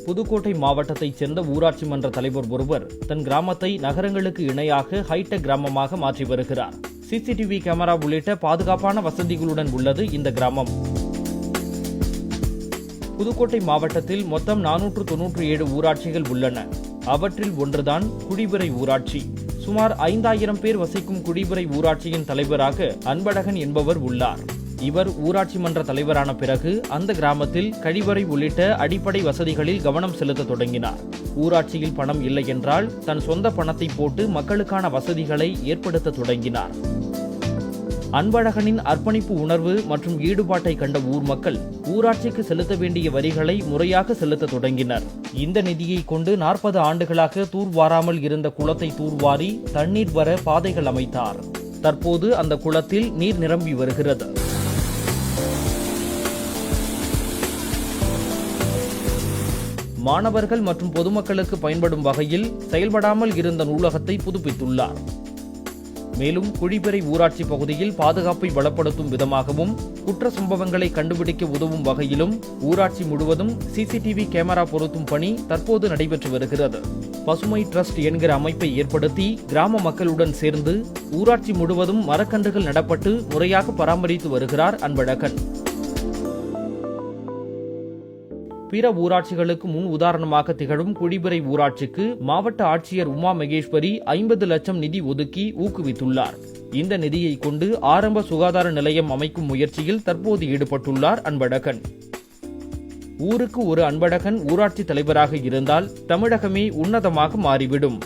புதுக்கோட்டை மாவட்டத்தைச் சேர்ந்த ஊராட்சி மன்ற தலைவர் ஒருவர் தன் கிராமத்தை நகரங்களுக்கு இணையாக ஹைடெக் கிராமமாக மாற்றி வருகிறார். சிசிடிவி கேமரா உள்ளிட்ட பாதுகாப்பான வசதிகளுடன் உள்ளது இந்த கிராமம். புதுக்கோட்டை மாவட்டத்தில் மொத்தம் 497 ஊராட்சிகள் உள்ளன. அவற்றில் ஒன்றுதான் குடிபிறை ஊராட்சி. சுமார் 5000 பேர் வசிக்கும் குடிபிறை ஊராட்சியின் தலைவராக அன்பழகன் என்பவர் உள்ளார். இவர் ஊராட்சி மன்ற தலைவரான பிறகு அந்த கிராமத்தில் கழிவறை உள்ளிட்ட அடிப்படை வசதிகளில் கவனம் செலுத்த தொடங்கினார். ஊராட்சியில் பணம் இல்லை என்றால் தன் சொந்த பணத்தை போட்டு மக்களுக்கான வசதிகளை ஏற்படுத்த தொடங்கினார். அன்பழகனின் அர்ப்பணிப்பு உணர்வு மற்றும் ஈடுபாட்டை கண்ட ஊர் மக்கள் ஊராட்சிக்கு செலுத்த வேண்டிய வரிகளை முறையாக செலுத்த தொடங்கினர். இந்த நிதியை கொண்டு 40 ஆண்டுகளாக தூர்வாராமல் இருந்த குளத்தை தூர்வாரி தண்ணீர் வர பாதைகள் அமைத்தார். தற்போது அந்த குளத்தில் நீர் நிரம்பி வருகிறது. மாணவர்கள் மற்றும் பொதுமக்களுக்கு பயன்படும் வகையில் செயல்படாமல் இருந்த நூலகத்தை புதுப்பித்துள்ளார். மேலும் குடிபிறை ஊராட்சி பகுதியில் பாதுகாப்பை பலப்படுத்தும் விதமாகவும் குற்ற சம்பவங்களை கண்டுபிடிக்க உதவும் வகையிலும் ஊராட்சி முழுவதும் சிசிடிவி கேமரா பொருத்தும் பணி தற்போது நடைபெற்று வருகிறது. பசுமை டிரஸ்ட் என்கிற அமைப்பை ஏற்படுத்தி கிராம மக்களுடன் சேர்ந்து ஊராட்சி முழுவதும் மரக்கன்றுகள் நடப்பட்டு முறையாக பராமரித்து வருகிறார் அன்பழகன். பிற ஊராட்சிகளுக்கு முன் உதாரணமாக திகழும் குடிபிறை ஊராட்சிக்கு மாவட்ட ஆட்சியர் உமா மகேஸ்வரி 50 லட்சம் நிதி ஒதுக்கி ஊக்குவித்துள்ளார். இந்த நிதியை கொண்டு ஆரம்ப சுகாதார நிலையம் அமைக்கும் முயற்சியில் தற்போது ஈடுபட்டுள்ளார் அன்பழகன். ஊருக்கு ஒரு அன்பழகன் ஊராட்சி தலைவராக இருந்தால் தமிழகமே உன்னதமாக மாறிவிடும்.